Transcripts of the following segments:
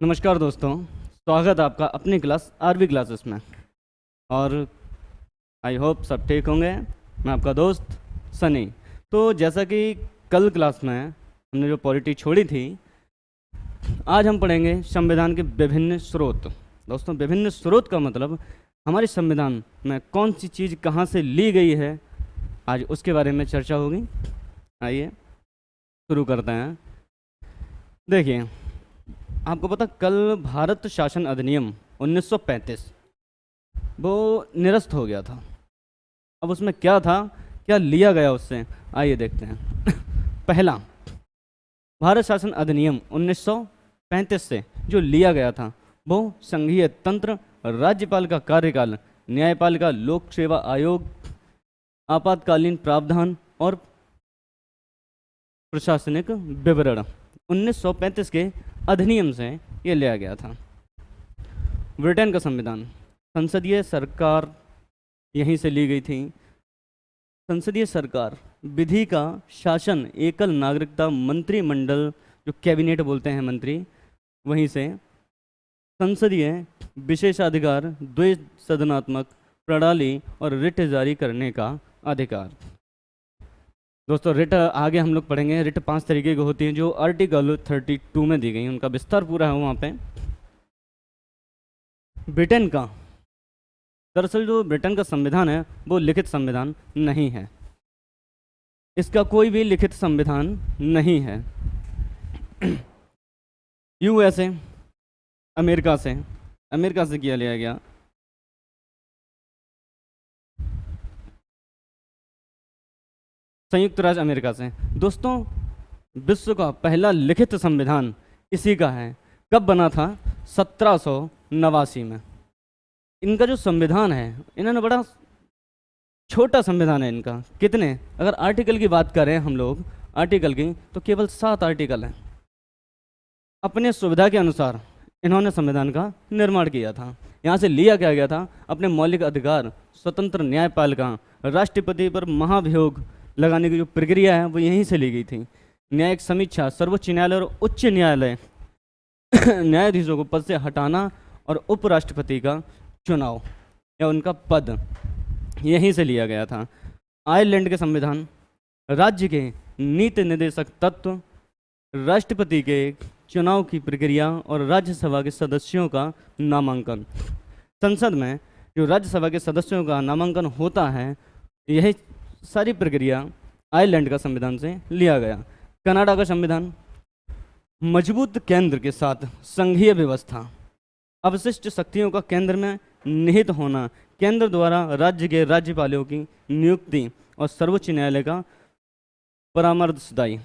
नमस्कार दोस्तों। स्वागत है आपका अपनी क्लास आरवी क्लासेस में। और आई होप सब ठीक होंगे। मैं आपका दोस्त सनी। तो जैसा कि कल क्लास में हमने जो पॉलिटी छोड़ी थी, आज हम पढ़ेंगे संविधान के विभिन्न स्रोत। दोस्तों, विभिन्न स्रोत का मतलब हमारे संविधान में कौन सी चीज़ कहाँ से ली गई है, आज उसके बारे में चर्चा होगी। आइए शुरू करते हैं। देखिए, आपको पता कल भारत शासन अधिनियम 1935 वो निरस्त हो गया था। अब उसमें क्या था, क्या लिया गया उससे, आइए देखते हैं। पहला, भारत शासन अधिनियम 1935 से जो लिया गया था वो संघीय तंत्र, राज्यपाल का कार्यकाल, न्यायपालिका, लोक सेवा आयोग, आपातकालीन प्रावधान और प्रशासनिक विवरण 1935 के अधिनियम से ये लिया गया था। ब्रिटेन का संविधान, संसदीय सरकार यहीं से ली गई थी। संसदीय सरकार, विधि का शासन, एकल नागरिकता, मंत्रिमंडल जो कैबिनेट बोलते हैं मंत्री, वहीं से संसदीय विशेषाधिकार, द्विसदनात्मक प्रणाली और रिट जारी करने का अधिकार। दोस्तों, रिट आगे हम लोग पढ़ेंगे। रिट 5 तरीके की होती हैं जो आर्टिकल 32 में दी गई, उनका विस्तार पूरा है वहाँ पे। ब्रिटेन का, दरअसल जो ब्रिटेन का संविधान है वो लिखित संविधान नहीं है। इसका कोई भी लिखित संविधान नहीं है। यूएसए, अमेरिका से किया लिया गया। संयुक्त राज्य अमेरिका से। दोस्तों, विश्व का पहला लिखित संविधान इसी का है। कब बना था? 1789 में। इनका जो संविधान है, इन्होंने बड़ा छोटा संविधान है इनका। कितने, अगर आर्टिकल की बात करें हम लोग आर्टिकल की, तो केवल 7 आर्टिकल हैं। अपने सुविधा के अनुसार इन्होंने संविधान का निर्माण किया था। यहाँ से लिया क्या गया था? अपने मौलिक अधिकार, स्वतंत्र न्यायपालिका, राष्ट्रपति पर महाभियोग लगाने की जो प्रक्रिया है वो यहीं से ली गई थी। न्यायिक समीक्षा, सर्वोच्च न्यायालय और उच्च न्यायालय न्यायाधीशों को पद से हटाना और उपराष्ट्रपति का चुनाव या उनका पद यहीं से लिया गया था। आयरलैंड के संविधान, राज्य के नीति निर्देशक तत्व, राष्ट्रपति के चुनाव की प्रक्रिया और राज्यसभा के सदस्यों का नामांकन। संसद में जो राज्यसभा के सदस्यों का नामांकन होता है, यही सारी प्रक्रिया आयरलैंड का संविधान से लिया गया। कनाडा का संविधान, मजबूत केंद्र के साथ संघीय व्यवस्था, अवशिष्ट शक्तियों का केंद्र में निहित होना, केंद्र द्वारा राज्य के राज्यपालों की नियुक्ति और सर्वोच्च न्यायालय का परामर्शदायी।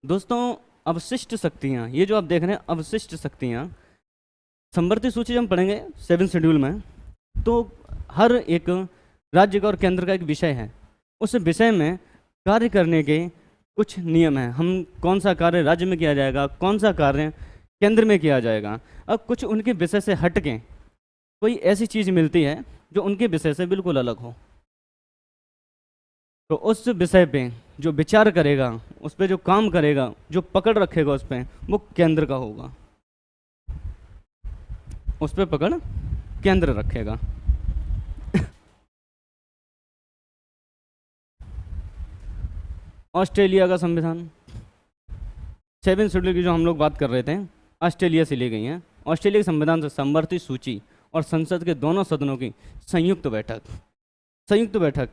दोस्तों, अवशिष्ट शक्तियाँ, ये जो आप देख रहे हैं अवशिष्ट शक्तियाँ, संवर्ती सूची जब हम पढ़ेंगे 7 शेड्यूल में, तो हर एक राज्य का और केंद्र का एक विषय है। उस विषय में कार्य करने के कुछ नियम हैं। हम कौन सा कार्य राज्य में किया जाएगा, कौन सा कार्य केंद्र में किया जाएगा। अब कुछ उनके विषय से हट के कोई ऐसी चीज़ मिलती है जो उनके विषय से बिल्कुल अलग हो, तो उस विषय पे जो विचार करेगा, उस पर जो काम करेगा, जो पकड़ रखेगा उस पर, वो केंद्र का होगा। उस पर पकड़ केंद्र रखेगा। ऑस्ट्रेलिया का संविधान, 7 शेड्यूल की जो हम लोग बात कर रहे थे, ऑस्ट्रेलिया से ली गई हैं। ऑस्ट्रेलिया के संविधान से संवर्ती सूची और संसद के दोनों सदनों की संयुक्त बैठक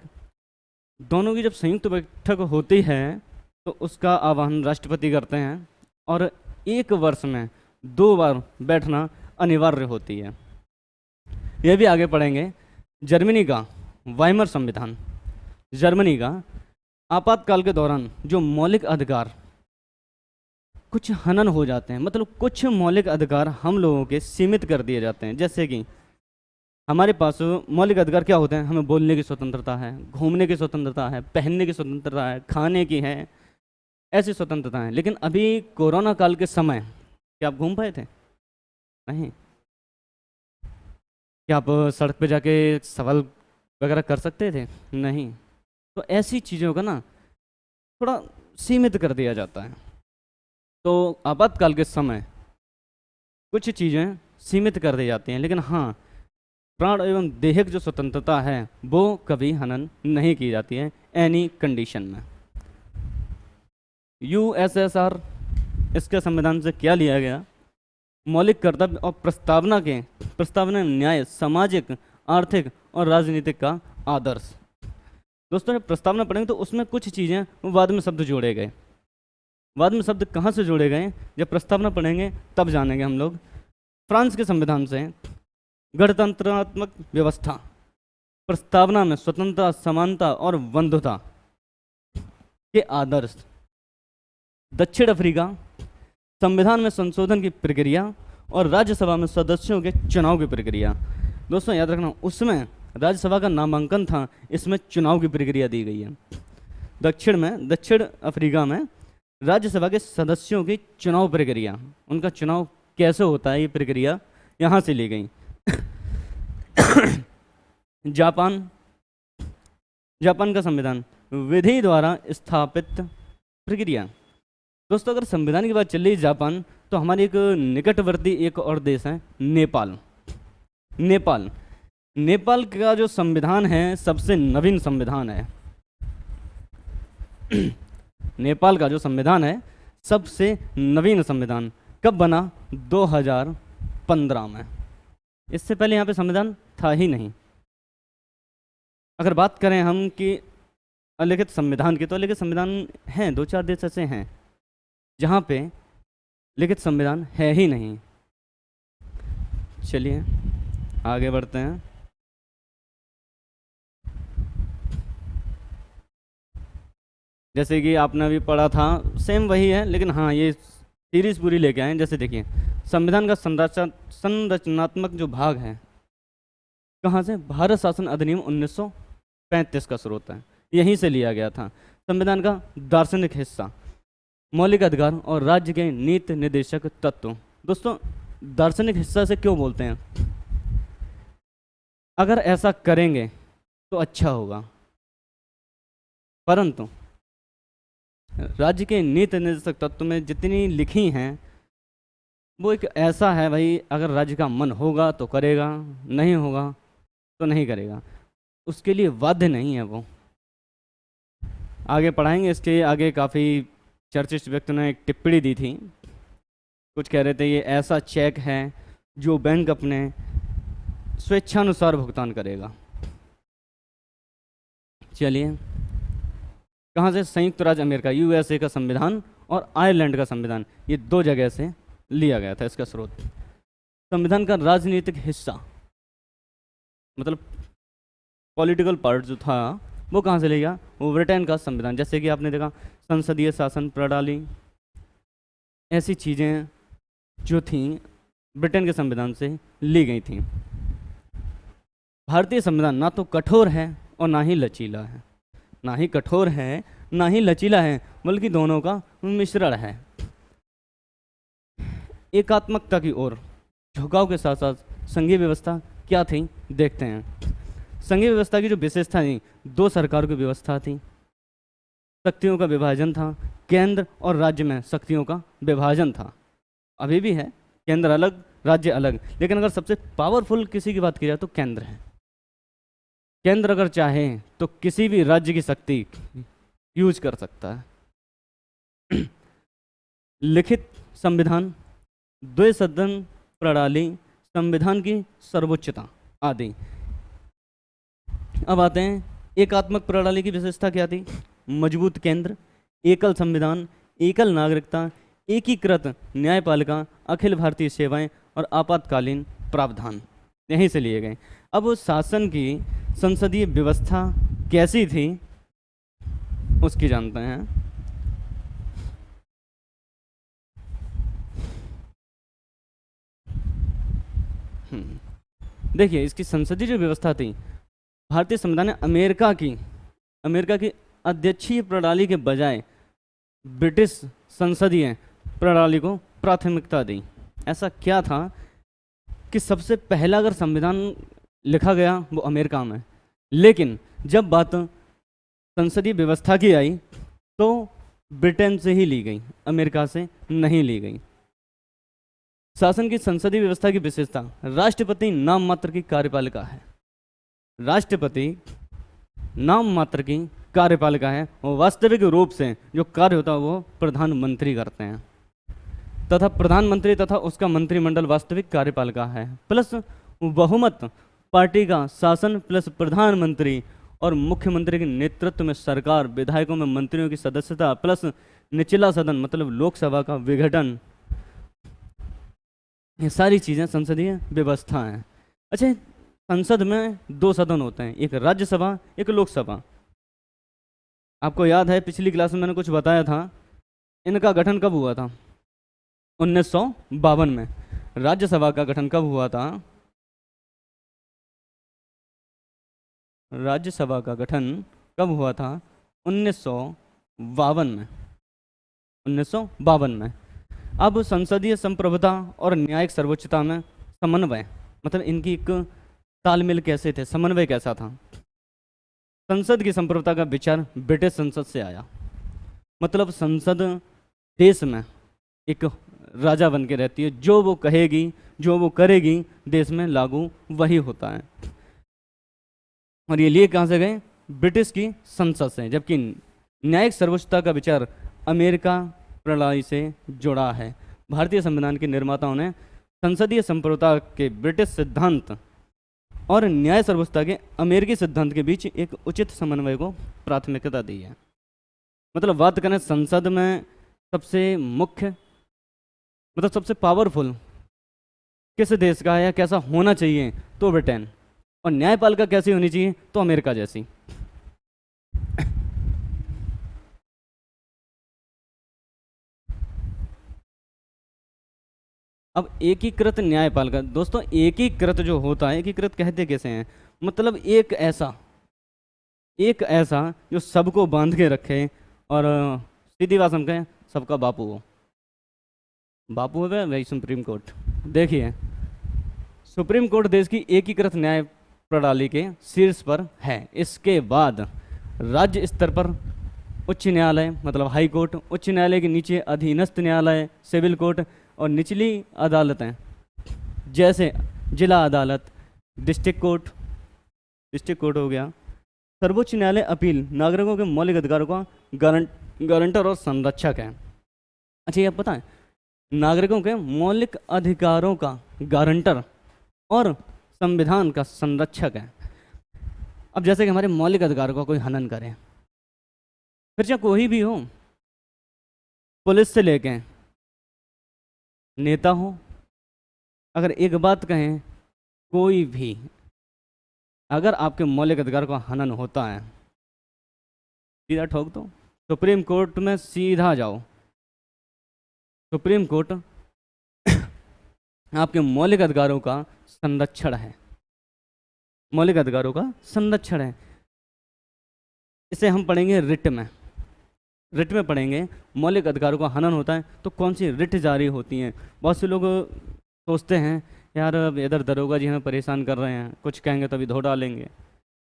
दोनों की जब संयुक्त बैठक होती है तो उसका आह्वान राष्ट्रपति करते हैं और 1 वर्ष में 2 बार बैठना अनिवार्य होती है। यह भी आगे पढ़ेंगे। जर्मनी का वाइमर संविधान, जर्मनी का आपातकाल के दौरान जो मौलिक अधिकार कुछ हनन हो जाते हैं, मतलब कुछ मौलिक अधिकार हम लोगों के सीमित कर दिए जाते हैं। जैसे कि हमारे पास मौलिक अधिकार क्या होते हैं? हमें बोलने की स्वतंत्रता है, घूमने की स्वतंत्रता है, पहनने की स्वतंत्रता है, खाने की है, ऐसी स्वतंत्रता है। लेकिन अभी कोरोना काल के समय क्या आप घूम पाए थे? नहीं। क्या आप सड़क पे जाके सवाल वगैरह कर सकते थे? नहीं। तो ऐसी चीज़ों का ना थोड़ा सीमित कर दिया जाता है। तो आपातकाल के समय कुछ चीज़ें सीमित कर दी जाती हैं, लेकिन हाँ, प्राण एवं देहिक जो स्वतंत्रता है वो कभी हनन नहीं की जाती है एनी कंडीशन में। यूएसएसआर, इसके संविधान से क्या लिया गया? मौलिक कर्तव्य और प्रस्तावना न्याय, सामाजिक, आर्थिक और राजनीतिक का आदर्श। दोस्तों जब प्रस्तावना पढ़ेंगे तो उसमें कुछ चीज़ें बाद में शब्द जोड़े गए। बाद में शब्द कहाँ से जोड़े गए? जब प्रस्तावना पढ़ेंगे तब जानेंगे हम लोग। फ्रांस के संविधान से गणतंत्रात्मक व्यवस्था, प्रस्तावना में स्वतंत्रता, समानता और बंधुता के आदर्श। दक्षिण अफ्रीका, संविधान में संशोधन की प्रक्रिया और राज्यसभा में सदस्यों के चुनाव की प्रक्रिया। दोस्तों याद रखना, उसमें राज्यसभा का नामांकन था, इसमें चुनाव की प्रक्रिया दी गई है। दक्षिण अफ्रीका में राज्यसभा के सदस्यों की चुनाव प्रक्रिया, उनका चुनाव कैसे होता है, ये प्रक्रिया यहाँ से ली गई। जापान का संविधान, विधि द्वारा स्थापित प्रक्रिया। दोस्तों अगर संविधान की बात चल रही है जापान, तो हमारे एक निकटवर्ती एक और देश है नेपाल का जो संविधान है सबसे नवीन संविधान है। नेपाल का जो संविधान है सबसे नवीन संविधान कब बना? 2015 में। इससे पहले यहाँ पे संविधान था ही नहीं। अगर बात करें हम कि अलिखित संविधान की, तो अलिखित संविधान हैं, 2-4 देश ऐसे हैं जहाँ पे लिखित संविधान है ही नहीं। चलिए आगे बढ़ते हैं। जैसे कि आपने अभी पढ़ा था, सेम वही है, लेकिन हाँ ये सीरीज पूरी लेके आए। जैसे देखिए, संविधान का संरचनात्मक जो भाग है कहाँ से? भारत शासन अधिनियम 1935 का स्रोत है, यहीं से लिया गया था। संविधान का दार्शनिक हिस्सा, मौलिक अधिकार और राज्य के नीति निर्देशक तत्व। दोस्तों दार्शनिक हिस्सा से क्यों बोलते हैं? अगर ऐसा करेंगे तो अच्छा होगा, परंतु राज्य के नीति निर्देशक तत्व में जितनी लिखी हैं वो एक ऐसा है भाई, अगर राज्य का मन होगा तो करेगा, नहीं होगा तो नहीं करेगा, उसके लिए बाध्य नहीं है वो। आगे पढ़ाएंगे, इसके आगे काफ़ी चर्चित व्यक्ति ने एक टिप्पणी दी थी। कुछ कह रहे थे ये ऐसा चेक है जो बैंक अपने स्वेच्छानुसार भुगतान करेगा। चलिए, कहाँ से? संयुक्त राज्य अमेरिका, यूएसए का संविधान और आयरलैंड का संविधान, ये 2 जगह से लिया गया था इसका स्रोत। संविधान का राजनीतिक हिस्सा मतलब पॉलिटिकल पार्ट जो था वो कहाँ से लिया? वो ब्रिटेन का संविधान। जैसे कि आपने देखा संसदीय शासन प्रणाली, ऐसी चीज़ें जो थी ब्रिटेन के संविधान से ली गई थी। भारतीय संविधान ना तो कठोर है और ना ही लचीला है, ना ही कठोर है ना ही लचीला है, बल्कि दोनों का मिश्रण है। एकात्मकता की ओर झुकाव के साथ साथ संघीय व्यवस्था क्या थी देखते हैं। संघीय व्यवस्था की जो विशेषता थी, 2 सरकार की व्यवस्था थी, शक्तियों का विभाजन था, केंद्र और राज्य में शक्तियों का विभाजन था। अभी भी है, केंद्र अलग राज्य अलग, लेकिन अगर सबसे पावरफुल किसी की बात की जाए तो केंद्र है। केंद्र अगर चाहे तो किसी भी राज्य की शक्ति यूज कर सकता है। लिखित संविधान, 2 सदन प्रणाली, संविधान की सर्वोच्चता आदि। अब आते हैं एकात्मक प्रणाली की विशेषता क्या थी? मजबूत केंद्र, एकल संविधान, एकल नागरिकता, एकीकृत न्यायपालिका, अखिल भारतीय सेवाएं और आपातकालीन प्रावधान यहीं से लिए गए। अब उस शासन की संसदीय व्यवस्था कैसी थी उसकी जानते हैं। देखिए, इसकी संसदीय जो व्यवस्था थी, भारतीय संविधान ने अमेरिका की अध्यक्षीय प्रणाली के बजाय ब्रिटिश संसदीय प्रणाली को प्राथमिकता दी। ऐसा क्या था कि सबसे पहला अगर संविधान लिखा गया वो अमेरिका में, लेकिन जब बात संसदीय व्यवस्था की आई तो ब्रिटेन से ही ली गई, अमेरिका से नहीं ली गई। शासन की संसदीय व्यवस्था की विशेषता, राष्ट्रपति नाम मात्र की कार्यपालिका है। राष्ट्रपति नाम मात्र की कार्यपालिका है और वास्तविक रूप से जो कार्य होता है वो प्रधानमंत्री करते हैं, तथा प्रधानमंत्री तथा उसका मंत्रिमंडल वास्तविक कार्यपालिका है। प्लस बहुमत पार्टी का शासन प्लस प्रधानमंत्री और मुख्यमंत्री के नेतृत्व में सरकार, विधायकों में मंत्रियों की सदस्यता प्लस निचला सदन मतलब लोकसभा का विघटन, ये सारी चीज़ें संसदीय व्यवस्था हैं। अच्छा, संसद में दो सदन होते हैं, एक राज्यसभा एक लोकसभा। आपको याद है पिछली क्लास में मैंने कुछ बताया था, इनका गठन कब हुआ था? 1952 में। राज्यसभा का गठन कब हुआ था? राज्यसभा का गठन कब हुआ था? 1952 में। 1952 में। अब संसदीय संप्रभुता और न्यायिक सर्वोच्चता में समन्वय, मतलब इनकी एक तालमेल कैसे थे, समन्वय कैसा था? संसद की संप्रभुता का विचार ब्रिटिश संसद से आया, मतलब संसद देश में एक राजा बन के रहती है, जो वो कहेगी जो वो करेगी देश में लागू वही होता है। और ये लिए कहाँ से गए? ब्रिटिश की संसद से। जबकि न्यायिक सर्वोच्चता का विचार अमेरिका प्रणाली से जुड़ा है। भारतीय संविधान के निर्माताओं ने संसदीय संप्रभुता के ब्रिटिश सिद्धांत और न्याय सर्वोच्चता के अमेरिकी सिद्धांत के बीच एक उचित समन्वय को प्राथमिकता दी है। मतलब बात करें संसद में सबसे मुख्य, मतलब सबसे पावरफुल किस देश का है या कैसा होना चाहिए, तो ब्रिटेन। और न्यायपालिका कैसी होनी चाहिए, तो अमेरिका जैसी। अब एकीकृत न्यायपालिका, दोस्तों एकीकृत जो होता है, एकीकृत कहते कैसे हैं, मतलब एक ऐसा जो सबको बांध के रखे और सीधी बात हम कहें सबका बापू हो। बापू है वही सुप्रीम कोर्ट। देखिए सुप्रीम कोर्ट देश की एकीकृत न्याय प्रणाली के शीर्ष पर है। इसके बाद राज्य स्तर पर उच्च न्यायालय मतलब हाई कोर्ट, उच्च न्यायालय के नीचे अधीनस्थ न्यायालय सिविल कोर्ट, और निचली अदालतें जैसे जिला अदालत, डिस्ट्रिक्ट कोर्ट हो गया। सर्वोच्च न्यायालय अपील नागरिकों के मौलिक अधिकारों का गारंटर और संरक्षक है। अच्छा, ये पता है नागरिकों के मौलिक अधिकारों का गारंटर और संविधान का संरक्षक है। अब जैसे कि हमारे मौलिक अधिकारों का कोई हनन करे, फिर चाहे कोई भी हो, पुलिस से लेके नेता हो, अगर एक बात कहें कोई भी, अगर आपके मौलिक अधिकार का हनन होता है सीधा ठोक दो, सुप्रीम कोर्ट में सीधा जाओ। सुप्रीम कोर्ट आपके मौलिक अधिकारों का संरक्षण है, मौलिक अधिकारों का संरक्षण है। इसे हम पढ़ेंगे रिट में पढ़ेंगे। मौलिक अधिकारों का हनन होता है तो कौन सी रिट जारी होती हैं। बहुत से लोग सोचते हैं यार इधर दरोगा जी हमें परेशान कर रहे हैं, कुछ कहेंगे तो अभी धो डालेंगे,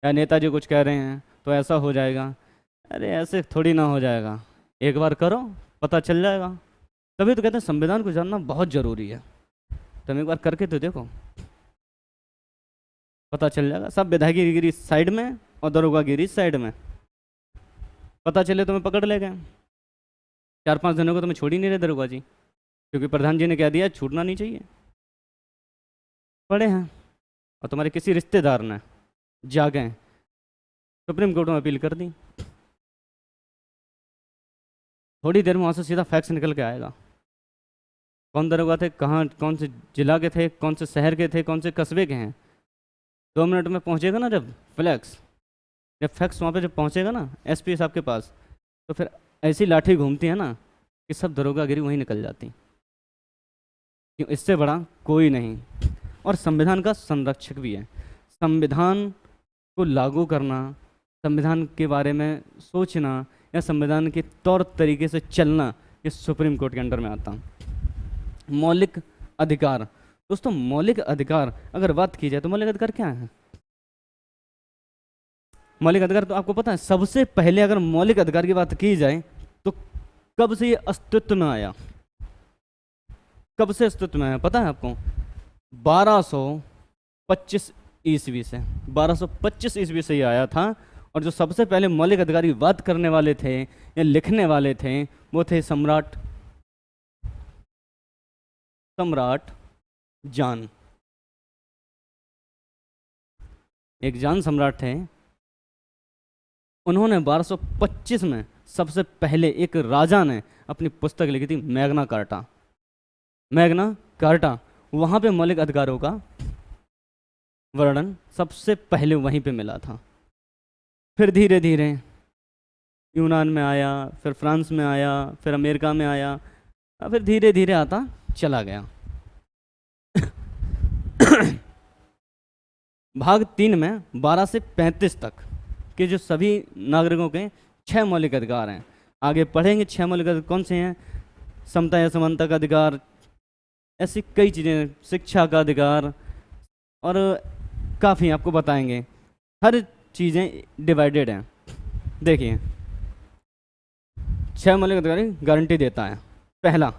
या नेताजी कुछ कह रहे हैं तो ऐसा हो जाएगा। अरे ऐसे थोड़ी ना हो जाएगा, एक बार करो पता चल जाएगा। तभी तो कहते हैं संविधान को जानना बहुत ज़रूरी है। तुम एक बार करके तो देखो, पता चल जाएगा। सब विधायकीगिरी साइड में और दरोगागिरी साइड में। पता चले तुम्हें पकड़ ले गए, 4-5 दिनों को तुम्हें छोड़ ही नहीं रहे दरोगा जी, क्योंकि प्रधान जी ने कह दिया छूटना नहीं चाहिए। पड़े हैं और तुम्हारे किसी रिश्तेदार ने जागे सुप्रीम कोर्ट में अपील कर दी, थोड़ी देर में वहाँ से सीधा फैक्स निकल के आएगा। कौन दरोगा थे, कहाँ, कौन से जिला के थे, कौन से शहर के थे, कौन से कस्बे के हैं। 2 मिनट में पहुँचेगा ना जब फैक्स वहाँ पे जब पहुँचेगा ना एसपी साहब के पास, तो फिर ऐसी लाठी घूमती है ना कि सब दरोगागिरी वहीं निकल जाती। क्यों? इससे बड़ा कोई नहीं। और संविधान का संरक्षक भी है। संविधान को लागू करना, संविधान के बारे में सोचना या संविधान के तौर तरीके से चलना, ये सुप्रीम कोर्ट के अंडर में आता। मौलिक अधिकार, दोस्तों मौलिक अधिकार अगर बात की जाए तो मौलिक अधिकार क्या है? मौलिक अधिकार तो आपको पता है, सबसे पहले अगर मौलिक अधिकार की बात की जाए तो कब से ये अस्तित्व में आया? कब से अस्तित्व में है पता है आपको? 1225 ईस्वी से, 1225 ईस्वी से ये आया था। और जो सबसे पहले मौलिक अधिकार की बात करने वाले थे या लिखने वाले थे वो थे सम्राट जान। एक जान सम्राट थे, उन्होंने 1225 में सबसे पहले एक राजा ने अपनी पुस्तक लिखी थी मैग्ना कार्टा। वहाँ पे मौलिक अधिकारों का वर्णन सबसे पहले वहीं पे मिला था। फिर धीरे धीरे यूनान में आया, फिर फ्रांस में आया, फिर अमेरिका में आया, फिर धीरे धीरे आता चला गया। भाग 3 में 12 से 35 तक के जो सभी नागरिकों के 6 मौलिक अधिकार हैं, आगे पढ़ेंगे 6 मौलिक अधिकार कौन से हैं। समता या समानता का अधिकार, ऐसी कई चीज़ें, शिक्षा का अधिकार, और काफ़ी आपको बताएंगे। हर चीज़ें डिवाइडेड हैं। देखिए 6 मौलिक अधिकार गारंटी देता है। पहला,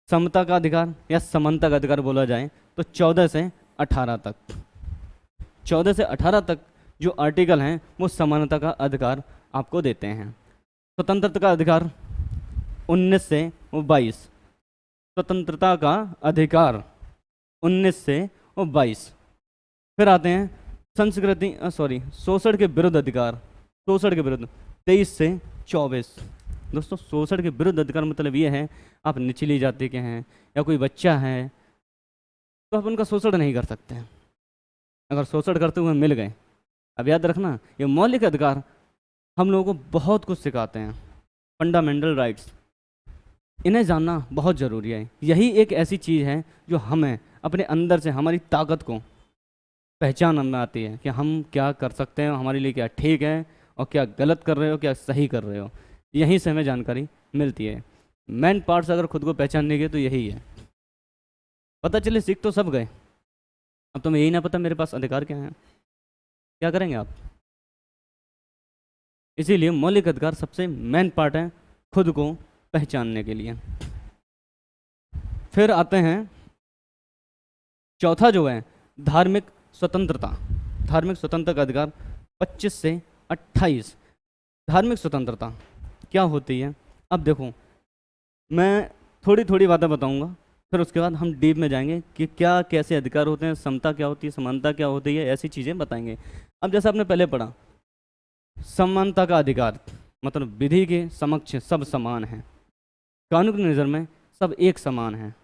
समता का अधिकार या समानता का अधिकार बोला जाए तो 14 से 18 तक, 14 से 18 तक जो आर्टिकल हैं वो समानता का अधिकार आपको देते हैं। स्वतंत्रता का अधिकार 19 से 22, स्वतंत्रता का अधिकार 19 से 22। फिर आते हैं शोषण के विरुद्ध अधिकार, शोषण के विरुद्ध 23 से 24। दोस्तों शोषण के विरुद्ध अधिकार मतलब ये है, आप निचली जाति के हैं या कोई बच्चा है तो आप उनका शोषण नहीं कर सकते हैं। अगर शोषण करते हुए मिल गए, अब याद रखना ये मौलिक अधिकार हम लोगों को बहुत कुछ सिखाते हैं। फंडामेंटल राइट्स, इन्हें जानना बहुत ज़रूरी है। यही एक ऐसी चीज़ है जो हमें अपने अंदर से हमारी ताकत को पहचान में आती है कि हम क्या कर सकते हैं, हमारे लिए क्या ठीक है और क्या गलत कर रहे हो, क्या सही कर रहे हो। यहीं से हमें जानकारी मिलती है। मेन पार्ट्स अगर खुद को पहचानने के तो यही है। पता चले सीख तो सब गए, अब तुम्हें यही ना पता मेरे पास अधिकार क्या है, क्या करेंगे आप? इसीलिए मौलिक अधिकार सबसे मेन पार्ट है खुद को पहचानने के लिए। फिर आते हैं चौथा जो है धार्मिक स्वतंत्रता। धार्मिक स्वतंत्रता का अधिकार 25 से 28। धार्मिक स्वतंत्रता क्या होती है? अब देखो मैं थोड़ी थोड़ी बातें बताऊंगा, फिर उसके बाद हम डीप में जाएंगे कि क्या कैसे अधिकार होते हैं, समता क्या होती है, समानता क्या होती है, ऐसी चीज़ें बताएंगे। अब जैसा आपने पहले पढ़ा, समानता का अधिकार मतलब विधि के समक्ष सब समान हैं, कानून की नज़र में सब एक समान हैं।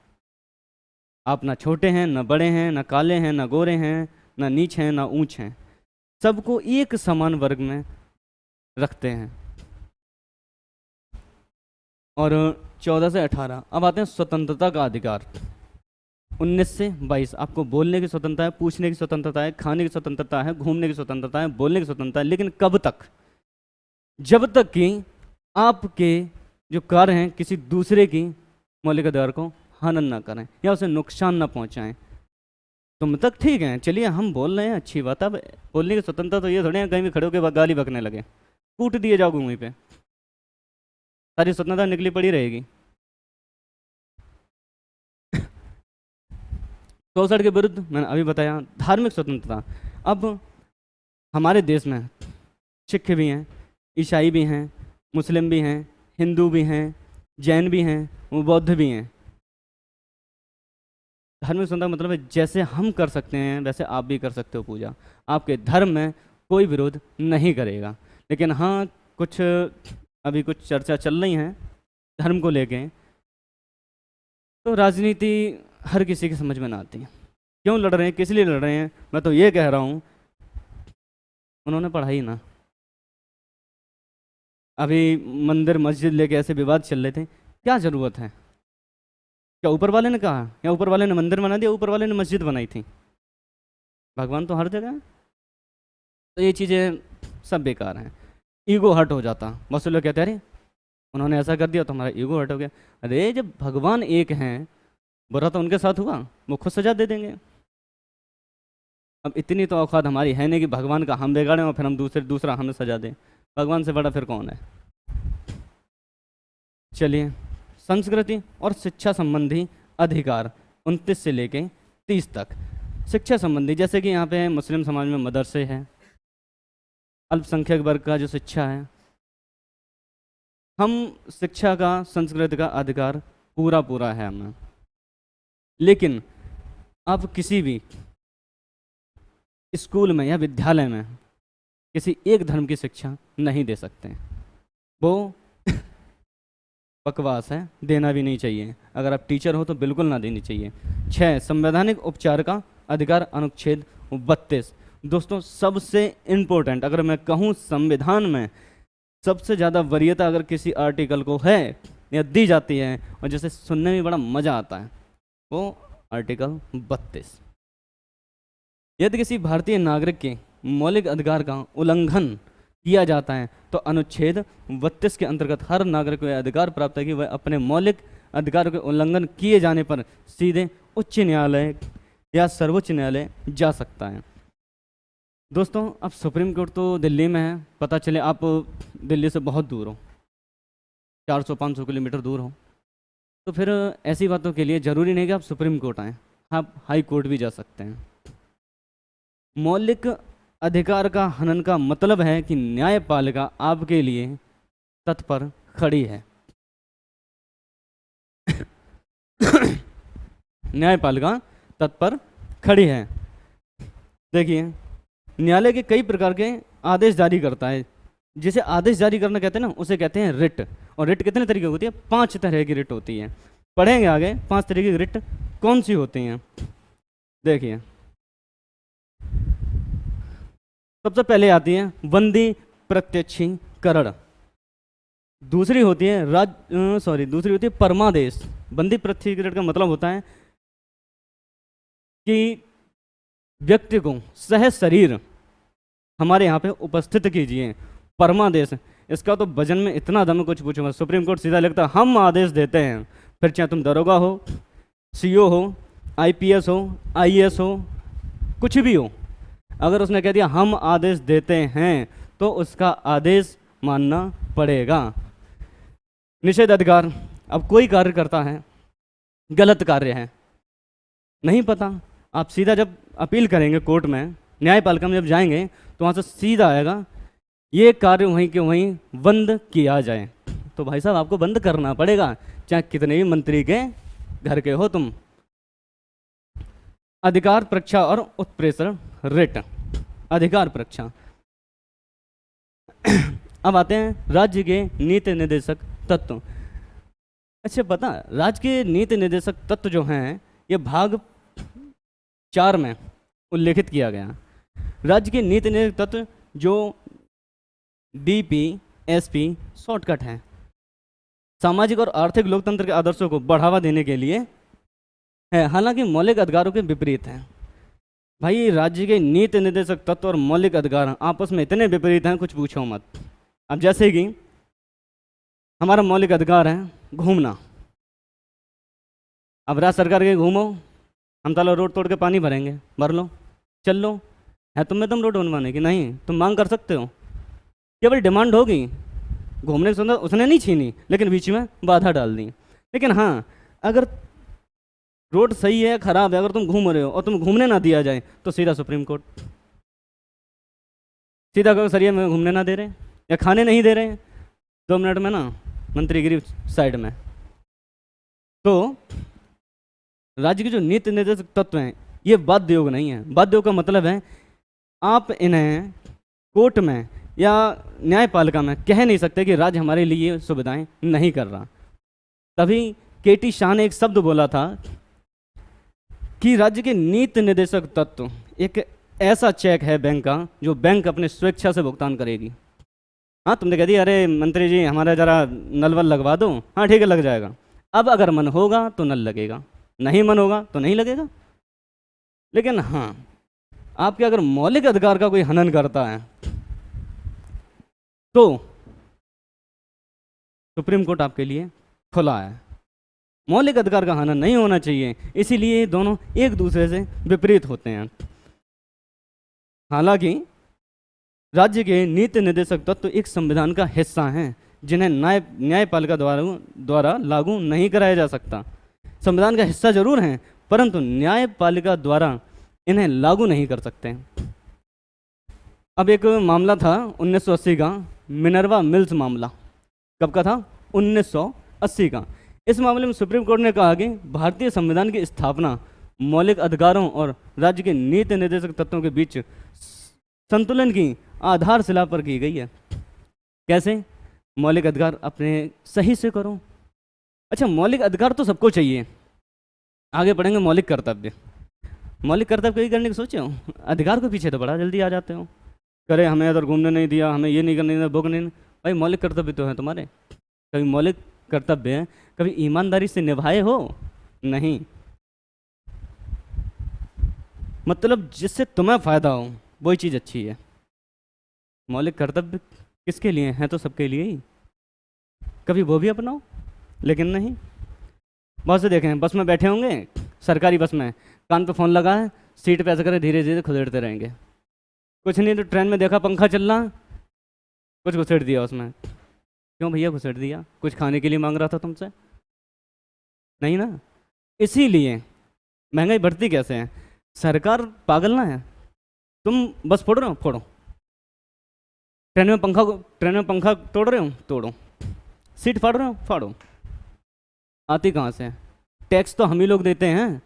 आप ना छोटे हैं, ना बड़े हैं, ना काले हैं, ना गोरे हैं, ना नीच हैं, ना ऊंच हैं, सबको एक समान वर्ग में रखते हैं। और 14 से 18। अब आते हैं स्वतंत्रता का अधिकार 19 से 22। आपको बोलने की स्वतंत्रता है, पूछने की स्वतंत्रता है, खाने की स्वतंत्रता है, घूमने की स्वतंत्रता है, बोलने की स्वतंत्रता है, लेकिन कब तक? जब तक कि आपके जो कार्य हैं किसी दूसरे की मौलिक अधिकार को हनन ना करें या उसे नुकसान ना पहुंचाएं। तुम तक ठीक है, चलिए हम बोल रहे हैं, अच्छी बात। अब बोलने की स्वतंत्रता तो ये थोड़ी है कहीं भी खड़े होकर गाली बकने लगे, कूट दिए जाओगे वहीं पे, सारी स्वतंत्रता निकली पड़ी रहेगी। शोषण के विरुद्ध मैंने अभी बताया। धार्मिक स्वतंत्रता, अब हमारे देश में सिख भी हैं, ईसाई भी हैं, मुस्लिम भी हैं, हिंदू भी हैं, जैन भी हैं, वो बौद्ध भी हैं। धार्मिक स्वतंत्रता मतलब है जैसे हम कर सकते हैं वैसे आप भी कर सकते हो पूजा, आपके धर्म में कोई विरोध नहीं करेगा। लेकिन हाँ कुछ अभी कुछ चर्चा चल रही हैं धर्म को लेके, तो राजनीति हर किसी की समझ में ना आती है। क्यों लड़ रहे हैं, किस लिए लड़ रहे हैं? मैं तो ये कह रहा हूँ उन्होंने पढ़ाई ना, अभी मंदिर मस्जिद लेके ऐसे विवाद चल रहे थे, क्या ज़रूरत है? क्या ऊपर वाले ने कहा या ऊपर वाले ने मंदिर बना दिया, ऊपर वाले ने मस्जिद बनाई थी? भगवान तो हर जगह है। तो ये चीज़ें सब बेकार हैं। ईगो हर्ट हो जाता, बहुत लोग कहते हैं अरे उन्होंने ऐसा कर दिया तो हमारा ईगो हर्ट हो गया। अरे जब भगवान एक हैं, बुरा तो उनके साथ हुआ, वो खुद सजा दे देंगे। अब इतनी तो औकात हमारी है नहीं कि भगवान का हम बिगाड़ें और फिर हम दूसरा हमें सजा दें। भगवान से बड़ा फिर कौन है? चलिए, संस्कृति और शिक्षा संबंधी अधिकार 29 से लेके 30 तक। शिक्षा संबंधी जैसे कि यहाँ पे है, मुस्लिम समाज में मदरसे हैं, अल्पसंख्यक वर्ग का जो शिक्षा है, हम शिक्षा का संस्कृति का अधिकार पूरा पूरा है हमें। लेकिन आप किसी भी स्कूल में या विद्यालय में किसी एक धर्म की शिक्षा नहीं दे सकते, वो बकवास है, देना भी नहीं चाहिए। अगर आप टीचर हो तो बिल्कुल ना देनी चाहिए। 6 संवैधानिक उपचार का अधिकार अनुच्छेद 32। दोस्तों सबसे इम्पोर्टेंट अगर मैं कहूँ संविधान में सबसे ज़्यादा वरीयता अगर किसी आर्टिकल को है या दी जाती है और जिसे सुनने में बड़ा मज़ा आता है वो आर्टिकल 32। यदि किसी भारतीय नागरिक के मौलिक अधिकार का उल्लंघन किया जाता है तो अनुच्छेद 32 के अंतर्गत हर नागरिक को यह अधिकार प्राप्त है कि वह अपने मौलिक अधिकार के उल्लंघन किए जाने पर सीधे उच्च न्यायालय या सर्वोच्च न्यायालय जा सकता है। दोस्तों अब सुप्रीम कोर्ट तो दिल्ली में है, पता चले आप दिल्ली से बहुत दूर हो, 400-500 किलोमीटर दूर हो, तो फिर ऐसी बातों के लिए ज़रूरी नहीं कि आप सुप्रीम कोर्ट आएँ, आप हाई कोर्ट भी जा सकते हैं। मौलिक अधिकार का हनन का मतलब है कि न्यायपालिका आपके लिए तत्पर खड़ी है। न्यायपालिका तत्पर खड़ी है। देखिए न्यायालय के कई प्रकार के आदेश जारी करता है। जिसे आदेश जारी करना कहते हैं ना, उसे कहते हैं रिट। और रिट कितने तरीके की होती है? 5 तरह की रिट होती है। पढ़ेंगे आगे 5 तरीके की रिट कौन सी होती हैं। देखिए सबसे पहले आती है बंदी प्रत्यक्षीकरण। दूसरी होती है दूसरी होती है परमादेश। बंदी प्रत्यक्षीकरण का मतलब होता है कि व्यक्ति को सह शरीर हमारे यहाँ पे उपस्थित कीजिए। परमादेश, इसका तो वजन में इतना दम कुछ पूछूंगा। सुप्रीम कोर्ट सीधा लिखता हम आदेश देते हैं, फिर चाहे तुम दरोगा हो, सीओ हो, आईपीएस हो, आईएएस हो, कुछ भी हो, अगर उसने कह दिया हम आदेश देते हैं तो उसका आदेश मानना पड़ेगा। निषेध अधिकार, अब कोई कार्य करता है, गलत कार्य है, नहीं पता, आप सीधा जब अपील करेंगे कोर्ट में, न्यायपालिका में जब जाएंगे तो वहाँ से सीधा आएगा ये कार्य वहीं के वहीं बंद किया जाए। तो भाई साहब आपको बंद करना पड़ेगा, चाहे कितने भी मंत्री के घर के हो तुम। अधिकार परीक्षा और उत्प्रेषण रिट। अधिकार परीक्षा। अब आते हैं राज्य के नीति निर्देशक तत्व। अच्छा पता, राज्य के नीति निर्देशक तत्व जो हैं ये भाग 4 में उल्लेखित किया गया। राज्य के नीति निर्देशक तत्व जो DPSP शॉर्टकट है, सामाजिक और आर्थिक लोकतंत्र के आदर्शों को बढ़ावा देने के लिए है, हालांकि मौलिक अधिकारों के विपरीत है। भाई राज्य के नीति निर्देशक तत्व और मौलिक अधिकार आपस में इतने विपरीत हैं कुछ पूछो मत। अब जैसे कि हमारा मौलिक अधिकार है घूमना। अब राज्य सरकार के घूमो, हम ताला रोड तोड़ के पानी भरेंगे, भर लो, चल लो, है तुम में तुम रोड बनवाने की? नहीं, तुम मांग कर सकते हो, केवल डिमांड होगी। घूमने की सुंदर उसने नहीं छीनी, लेकिन बीच में बाधा डाल दी। लेकिन हाँ, अगर रोड सही है खराब है, अगर तुम घूम रहे हो और तुम घूमने ना दिया जाए तो सीधा सुप्रीम कोर्ट, सीधा कहो सरिया में घूमने ना दे रहे या खाने नहीं दे रहे, 2 मिनट में ना मंत्रीगिरी साइड में। तो राज्य के जो नीति निर्देशक तत्व हैं ये बाध्य योग नहीं है। बाध्य योग का मतलब है आप इन्हें कोर्ट में या न्यायपालिका में कह नहीं सकते कि राज्य हमारे लिए सुविधाएं नहीं कर रहा। तभी KT शाह ने एक शब्द बोला था कि राज्य के नीति निर्देशक तत्व एक ऐसा चेक है बैंक का जो बैंक अपने स्वेच्छा से भुगतान करेगी। हाँ, तुमने कह दिया अरे मंत्री जी हमारा ज़रा नल वल लगवा दो, हाँ ठीक है लग जाएगा। अब अगर मन होगा तो नल लगेगा, नहीं मन होगा तो नहीं लगेगा। लेकिन हाँ, आपके अगर मौलिक अधिकार का कोई हनन करता है तो सुप्रीम कोर्ट आपके लिए खुला है। मौलिक अधिकार का हनन नहीं होना चाहिए, इसीलिए ये दोनों एक दूसरे से विपरीत होते हैं। हालांकि राज्य के नीति निर्देशक तत्व एक संविधान का हिस्सा हैं जिन्हें न्यायपालिका द्वारा लागू नहीं कराया जा सकता। संविधान का हिस्सा जरूर हैं, परंतु न्यायपालिका द्वारा इन्हें लागू नहीं कर सकते। अब एक मामला था 1980 का, मिनर्वा मिल्स मामला। कब का था? 1980 का। इस मामले में सुप्रीम कोर्ट ने कहा कि भारतीय संविधान की स्थापना मौलिक अधिकारों और राज्य के नीति निर्देशक तत्वों के बीच संतुलन की आधारशिला पर की गई है। कैसे? मौलिक अधिकार अपने सही से करो। अच्छा, मौलिक अधिकार तो सबको चाहिए, आगे पढ़ेंगे मौलिक कर्तव्य। मौलिक कर्तव्य कभी करने की सोचे हो? अधिकार के पीछे तो बड़ा जल्दी आ जाते हो, करे हमें इधर घूमने नहीं दिया, हमें ये नहीं करने दिया, बुक नहीं। भाई मौलिक कर्तव्य तो है तुम्हारे, कभी मौलिक कर्तव्य कभी ईमानदारी से निभाए हो? नहीं। मतलब जिससे तुम्हें फायदा हो वही चीज़ अच्छी है। मौलिक कर्तव्य किसके लिए हैं? तो सबके लिए ही, कभी वो भी अपनाओ। लेकिन नहीं, बहुत से देखें बस में बैठे होंगे, सरकारी बस में, कान पे फ़ोन लगा है, सीट पे ऐसे करे धीरे धीरे खुदेड़ते रहेंगे। कुछ नहीं तो ट्रेन में देखा पंखा चल रहा, कुछ घुसेड़ दिया उसमें। क्यों भैया घुसेड़ दिया? कुछ खाने के लिए मांग रहा था तुमसे? नहीं ना। इसीलिए महंगाई बढ़ती कैसे है? सरकार पागल ना है। तुम बस फोड़ रहे हो, फोड़ो। ट्रेन में पंखा तोड़ रहे हो, तोड़ो। सीट फाड़ रहे हो, फाड़ो। आती कहाँ से? टैक्स तो हम ही लोग देते हैं।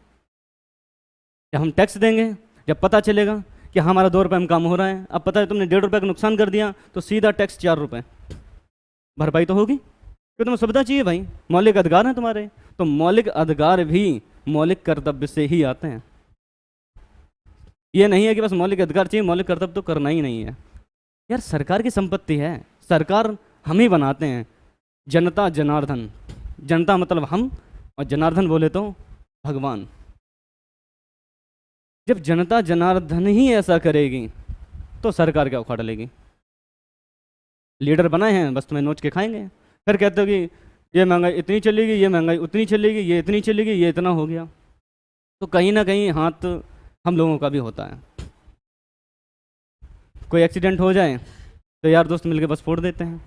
जब हम टैक्स देंगे, जब पता चलेगा कि हमारा 2 रुपये में काम हो रहा है, अब पता है तुमने 1.5 रुपये का नुकसान कर दिया, तो सीधा टैक्स 4 रुपये, भरपाई तो होगी। क्यों? तुम्हें सुविधा चाहिए भाई, मौलिक अधिकार हैं तुम्हारे। तो मौलिक अधिकार भी मौलिक कर्तव्य से ही आते हैं। ये नहीं है कि बस मौलिक अधिकार चाहिए, मौलिक कर्तव्य तो करना ही नहीं है। यार सरकार की संपत्ति है, सरकार हम ही बनाते हैं। जनता जनार्दन, जनता मतलब हम, और जनार्दन बोले तो भगवान। जब जनता जनार्दन ही ऐसा करेगी तो सरकार क्या उखाड़ लेगी? लीडर बनाए हैं बस तुम्हें नोच के खाएंगे, फिर कहते हो कि ये महंगाई इतनी चलेगी, ये महंगाई उतनी चलेगी, ये इतनी चलेगी, ये इतना हो गया। तो कहीं ना कहीं हाथ हम लोगों का भी होता है। कोई एक्सीडेंट हो जाए तो यार दोस्त मिलके बस फोड़ देते हैं,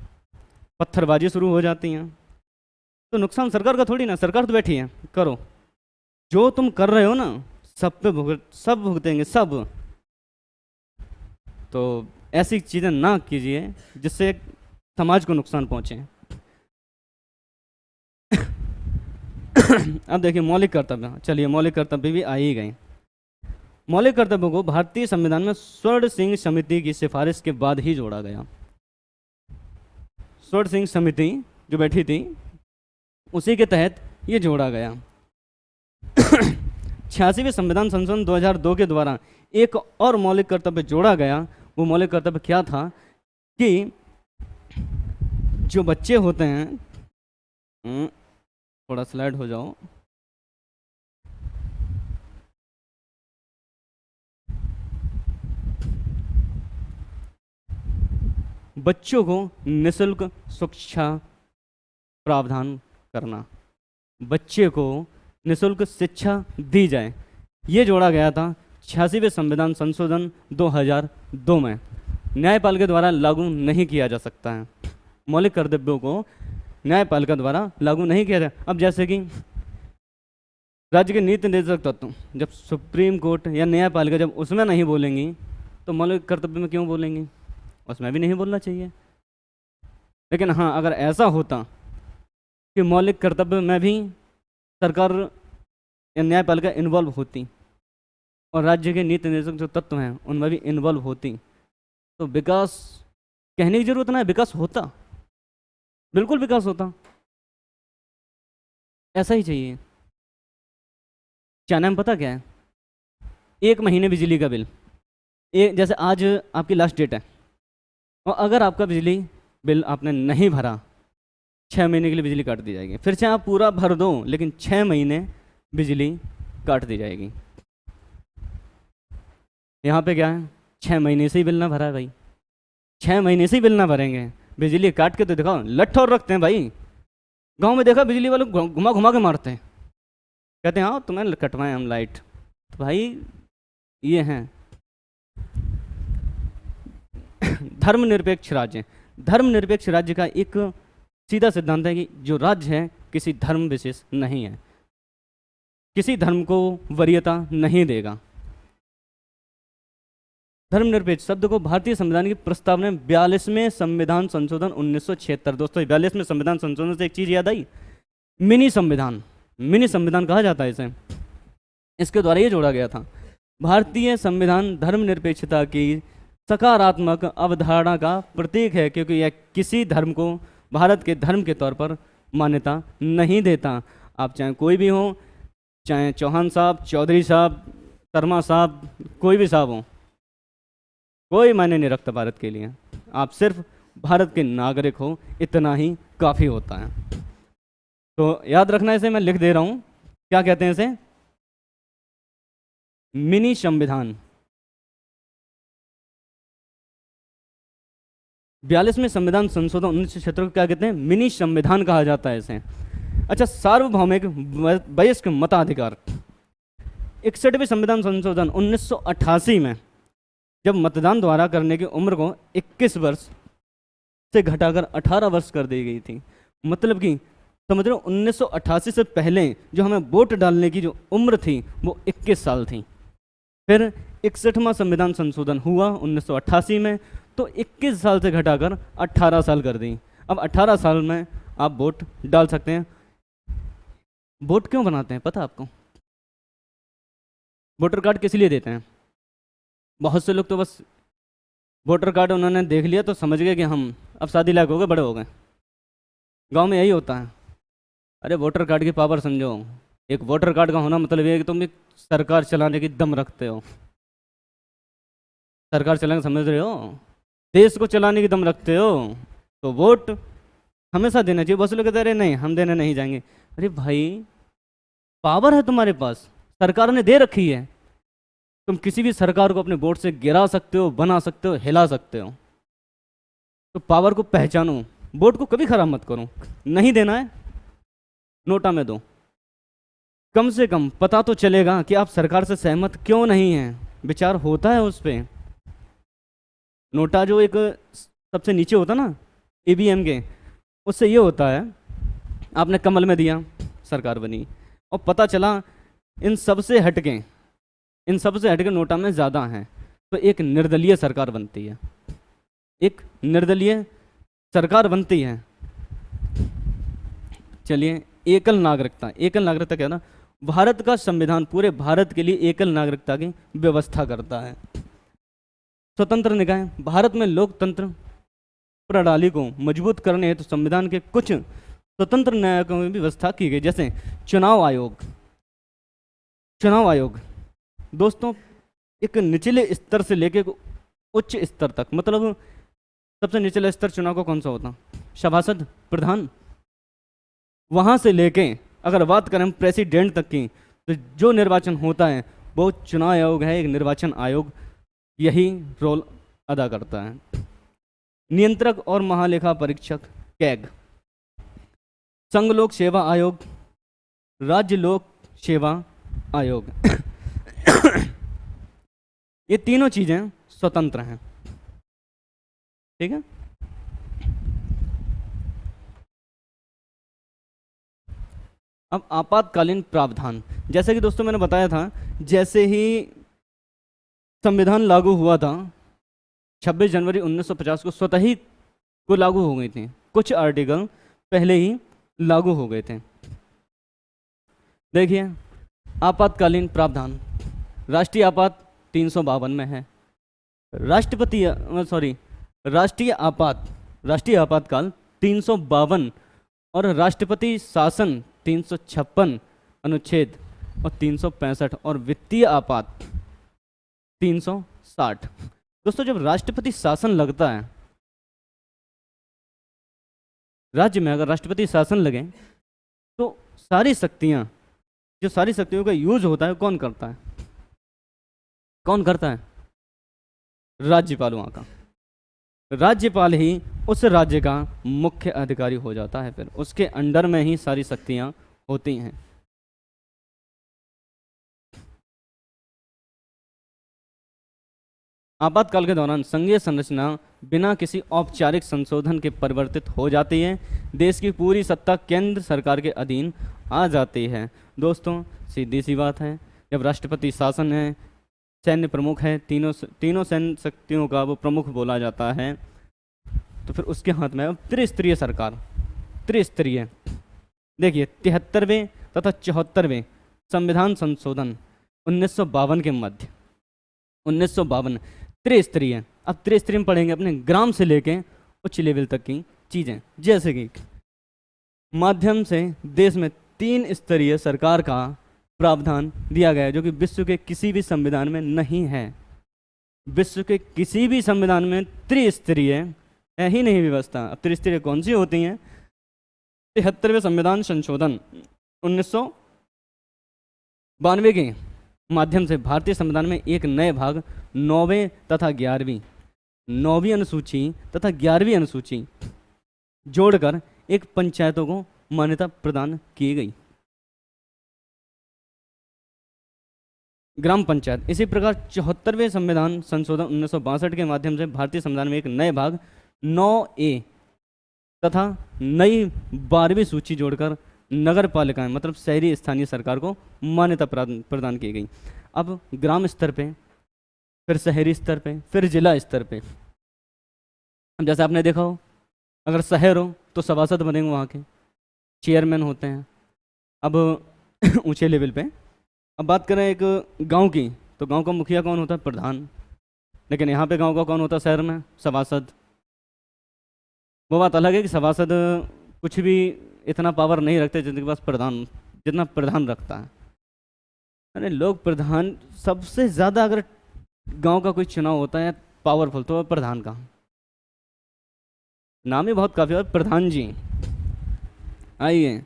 पत्थरबाजी शुरू हो जाती हैं। तो नुकसान सरकार का थोड़ी ना, सरकार तो बैठी है, करो। जो तुम कर रहे हो ना, सब पे सब भुगतेंगे सब। तो ऐसी चीज़ें ना कीजिए जिससे समाज को नुकसान पहुंचे। अब देखिए मौलिक कर्तव्य, चलिए मौलिक कर्तव्य भी आ ही गए। मौलिक कर्तव्यों को भारतीय संविधान में स्वर्ण सिंह समिति की सिफारिश के बाद ही जोड़ा गया। स्वर्ण सिंह समिति जो बैठी थी उसी के तहत ये जोड़ा गया। 86वें संविधान संशोधन 2002 के द्वारा एक और मौलिक कर्तव्य जोड़ा गया। वो मौलिक कर्तव्य क्या था कि जो बच्चे होते हैं, थोड़ा स्लाइड हो जाओ, बच्चों को निःशुल्क शिक्षा प्रावधान करना, बच्चे को निःशुल्क शिक्षा दी जाए, ये जोड़ा गया था 86वें संविधान संशोधन 2002 में। न्यायपालिका द्वारा लागू नहीं किया जा सकता है। मौलिक कर्तव्यों को न्यायपालिका द्वारा लागू नहीं किया जाए। अब जैसे कि राज्य के नीति निर्देशक तत्व, जब सुप्रीम कोर्ट या न्यायपालिका जब उसमें नहीं बोलेंगी तो मौलिक कर्तव्य में क्यों बोलेंगी? उसमें भी नहीं बोलना चाहिए। लेकिन हाँ, अगर ऐसा होता कि मौलिक कर्तव्य में भी सरकार या न्यायपालिका इन्वॉल्व होती और राज्य के नीति निर्देशक जो तत्व हैं उनमें भी इन्वॉल्व होती, तो विकास कहने की जरूरत ना है, विकास होता, बिल्कुल विकास होता। ऐसा ही चाहिए। क्या नाम पता क्या है? 1 महीने बिजली का बिल, जैसे आज आपकी लास्ट डेट है, और अगर आपका बिजली बिल आपने नहीं भरा, 6 महीने के लिए बिजली काट दी जाएगी। फिर चाहे आप पूरा भर दो, लेकिन 6 महीने बिजली काट दी जाएगी। यहाँ पे क्या है? 6 महीने से ही बिल ना भरा है भाई, 6 महीने से ही बिल ना भरेंगे, बिजली काट के तो दिखाओ। लठ और रखते हैं भाई, गांव में देखा बिजली वाले घुमा घुमा के मारते हैं, कहते हैं हाँ तुम्हें कटवाएं हम लाइट। तो भाई ये हैं धर्मनिरपेक्ष राज्य। धर्मनिरपेक्ष राज्य का एक सीधा सिद्धांत है कि जो राज्य है किसी धर्म विशेष नहीं है। किसी धर्म को वरीयता नहीं देगा। धर्मनिरपेक्ष शब्द को भारतीय संविधान की प्रस्तावना 42वें संविधान संशोधन 1976, दोस्तों 42वें संविधान संशोधन से एक चीज याद आई, मिनी संविधान। मिनी संविधान कहा जाता है इसे, इसके द्वारा ये जोड़ा गया था। भारतीय संविधान धर्मनिरपेक्षता की सकारात्मक अवधारणा का प्रतीक है, क्योंकि यह किसी धर्म को भारत के धर्म के तौर पर मान्यता नहीं देता। आप चाहे कोई भी हो, चाहे चौहान साहब, चौधरी साहब, शर्मा साहब, कोई भी साहब हो, कोई मायने नहीं रखता भारत के लिए। आप सिर्फ भारत के नागरिक हो, इतना ही काफ़ी होता है। तो याद रखना, इसे मैं लिख दे रहा हूँ, क्या कहते हैं इसे, मिनी संविधान। 42वें संविधान संशोधन 1976 को क्या कहते हैं, मिनी संविधान कहा जाता है इसे। अच्छा, सार्वभौमिक वयस्क मताधिकार। 61वें संविधान संशोधन 1988 में जब मतदान द्वारा करने की उम्र को 21 वर्ष से घटाकर 18 वर्ष कर दी गई थी। मतलब कि समझ रहे हो, 1988 से पहले जो हमें वोट डालने की जो उम्र थी वो 21 साल थी। फिर 61वां संविधान संशोधन हुआ 1988 में, तो 21 साल से घटाकर 18 साल कर दी। अब 18 साल में आप वोट डाल सकते हैं। वोट क्यों बनाते हैं पता आपको? वोटर कार्ड किस लिए देते हैं? बहुत से लोग तो बस वोटर कार्ड उन्होंने देख लिया तो समझ गए कि हम अब शादी लायक हो गए, बड़े हो गए। गांव में यही होता है। अरे वोटर कार्ड की पावर समझो, एक वोटर कार्ड का होना मतलब ये है कि तुम एक सरकार चलाने की दम रखते हो। सरकार चलाने समझ रहे हो, देश को चलाने की दम रखते हो, तो वोट हमेशा देना चाहिए। बहुत से लोग कहते हैं नहीं हम देने नहीं जाएंगे। अरे भाई, पावर है तुम्हारे पास, सरकार ने दे रखी है, तुम किसी भी सरकार को अपने वोट से गिरा सकते हो, बना सकते हो, हिला सकते हो। तो पावर को पहचानो, वोट को कभी खराब मत करो। नहीं देना है, नोटा में दो, कम से कम पता तो चलेगा कि आप सरकार से सहमत क्यों नहीं हैं, विचार होता है उस पर। नोटा जो एक सबसे नीचे होता ना ईवीएम के, उससे ये होता है आपने कमल में दिया, सरकार बनी, और पता चला इन सबसे हटके नोटा में ज़्यादा हैं, तो एक निर्दलीय सरकार बनती है, एक निर्दलीय सरकार बनती है। चलिए, एकल नागरिकता क्या ना, भारत का संविधान पूरे भारत के लिए एकल नागरिकता की व्यवस्था करता है। स्वतंत्र निकाय, भारत में लोकतंत्र प्रणाली को मजबूत करने हेतु संविधान के कुछ स्वतंत्र न्यायिकों की व्यवस्था की गई, जैसे चुनाव आयोग। दोस्तों, एक निचले स्तर से लेकर उच्च स्तर तक, मतलब सबसे निचला स्तर चुनाव का कौन सा होता, सभासद, प्रधान, वहाँ से लेके अगर बात करें प्रेसिडेंट तक की, तो जो निर्वाचन होता है वो चुनाव आयोग है, एक निर्वाचन आयोग यही रोल अदा करता है। नियंत्रक और महालेखा परीक्षक, कैग, संघ लोक सेवा आयोग, राज्य लोक सेवा आयोग ये तीनों चीजें स्वतंत्र हैं, ठीक है। अब आपातकालीन प्रावधान, जैसे कि दोस्तों मैंने बताया था, जैसे ही संविधान लागू हुआ था 26 जनवरी 1950 को स्वतः ही को लागू हो गई थी, कुछ आर्टिकल पहले ही लागू हो गए थे। देखिए, आपातकालीन प्रावधान, राष्ट्रीय आपात 352 में है, राष्ट्रीय आपातकाल 352 और राष्ट्रपति शासन 356 अनुच्छेद और 365 और वित्तीय आपात 360। दोस्तों, जब राष्ट्रपति शासन लगता है राज्य में, अगर राष्ट्रपति शासन लगे तो सारी शक्तियां का यूज होता है कौन करता है? राज्यपाल। वहाँ का राज्यपाल ही उस राज्य का मुख्य अधिकारी हो जाता है, फिर उसके अंडर में ही सारी शक्तियां होती हैं। आपातकाल के दौरान संघीय संरचना बिना किसी औपचारिक संशोधन के परिवर्तित हो जाती है। देश की पूरी सत्ता केंद्र सरकार के अधीन आ जाती है। दोस्तों सीधी सी बात है, जब राष्ट्रपति शासन है, सैन्य प्रमुख है, तीनों सैन्य शक्तियों का वो प्रमुख बोला जाता है, तो फिर उसके हाथ में है त्रिस्तरीय सरकार, त्रिस्तरीय। देखिए 73वें तथा 74वें संविधान संशोधन 1952 के मध्य, 1952 त्रिस्तरीय। अब त्रिस्तरीय में पढ़ेंगे अपने ग्राम से लेके उच्च लेवल तक की चीज़ें, जैसे कि माध्यम से देश में 3 स्तरीय सरकार का प्रावधान दिया गया है, जो कि विश्व के किसी भी संविधान में नहीं है। विश्व के किसी भी संविधान में त्रिस्तरीय है ही नहीं व्यवस्था। अब त्रिस्तरीय कौन सी होती हैं? 73वें संविधान संशोधन 1992 के माध्यम से भारतीय संविधान में एक नए भाग 9वें तथा 9वीं अनुसूची तथा 11वीं अनुसूची जोड़कर एक पंचायतों को मान्यता प्रदान की गई, ग्राम पंचायत। इसी प्रकार 74वें संविधान संशोधन 1962 के माध्यम से भारतीय संविधान में एक नए भाग 9A तथा नई 12वीं सूची जोड़कर नगर पालिकाएं मतलब शहरी स्थानीय सरकार को मान्यता प्रदान की गई। अब ग्राम स्तर पे, फिर शहरी स्तर पे, फिर जिला स्तर पे। अब जैसे आपने देखा हो, अगर शहर हो तो सभासद बनेंगे, वहाँ के चेयरमैन होते हैं। अब ऊंचे लेवल पे अब बात करें एक गांव की, तो गांव का मुखिया कौन होता है? प्रधान। लेकिन यहाँ पे गांव का कौन होता है शहर में? सभासद। वो बात अलग है कि सभासद कुछ भी इतना पावर नहीं रखते जिनके पास प्रधान, जितना प्रधान रखता है। अरे लोग प्रधान, सबसे ज़्यादा अगर गांव का कोई चुनाव होता है पावरफुल, तो प्रधान का नाम ही बहुत काफ़ी है, प्रधान जी। आइए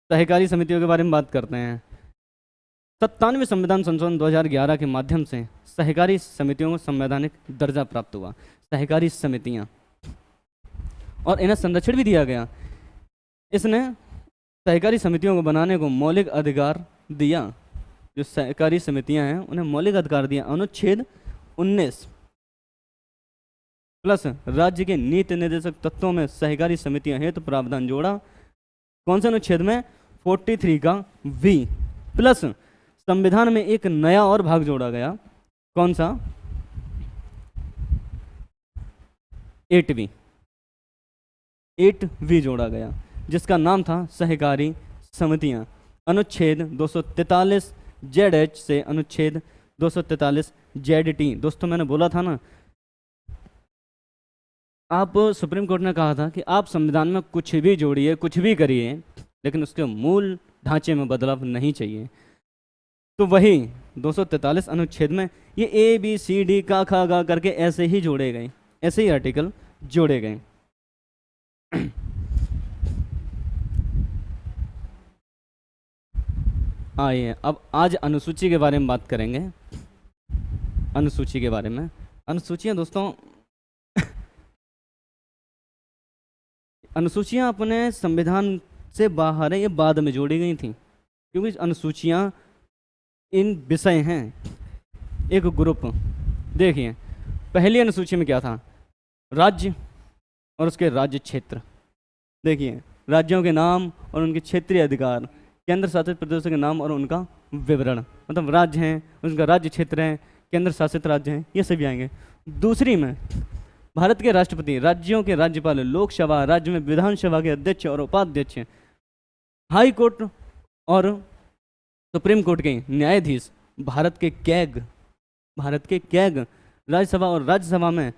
सहकारी समितियों के बारे में बात करते हैं। 97वें संविधान संशोधन 2011 के माध्यम से सहकारी समितियों को संवैधानिक दर्जा प्राप्त हुआ। सहकारी समितियां, और इन्हें संरक्षण भी दिया गया। इसने सहकारी समितियों को बनाने को मौलिक अधिकार दिया। जो सहकारी समितियां हैं उन्हें मौलिक अधिकार दिया। अनुच्छेद 19 प्लस राज्य के नीति निर्देशक तत्वों में सहकारी समितियां हेतु प्रावधान जोड़ा। कौन से अनुच्छेद में? 43 का V प्लस संविधान में एक नया और भाग जोड़ा गया। कौन सा? 8V जोड़ा गया, जिसका नाम था सहकारी समितियां। अनुच्छेद 243 ZH से अनुच्छेद 243 ZT। दोस्तों मैंने बोला था ना, आप सुप्रीम कोर्ट ने कहा था कि आप संविधान में कुछ भी जोड़िए, कुछ भी करिए, लेकिन उसके मूल ढांचे में बदलाव नहीं चाहिए। तो वही 243 अनुच्छेद में ये ABCD का खा गा करके ऐसे ही जोड़े गए, ऐसे ही आर्टिकल जोड़े गए। आइए अब आज अनुसूची के बारे में बात करेंगे। अनुसूची के बारे में, अनुसूचियां दोस्तों अनुसूचियां अपने संविधान से बाहर है, ये बाद में जोड़ी गई थी, क्योंकि अनुसूचियां इन विषय हैं। एक ग्रुप देखिए, पहली अनुसूची में क्या था? राज्य और उसके राज्य क्षेत्र। देखिए राज्यों के नाम और उनके क्षेत्रीय अधिकार, केंद्र शासित प्रदेशों के नाम और उनका विवरण, मतलब राज्य हैं, उनका राज्य क्षेत्र है, केंद्र शासित राज्य हैं, ये सभी आएंगे। दूसरी में भारत के राष्ट्रपति, राज्यों के राज्यपाल, लोकसभा, राज्य में विधानसभा के अध्यक्ष और उपाध्यक्ष, हाई कोर्ट और सुप्रीम कोर्ट के न्यायाधीश, भारत के कैग, राज्यसभा और राज्यसभा में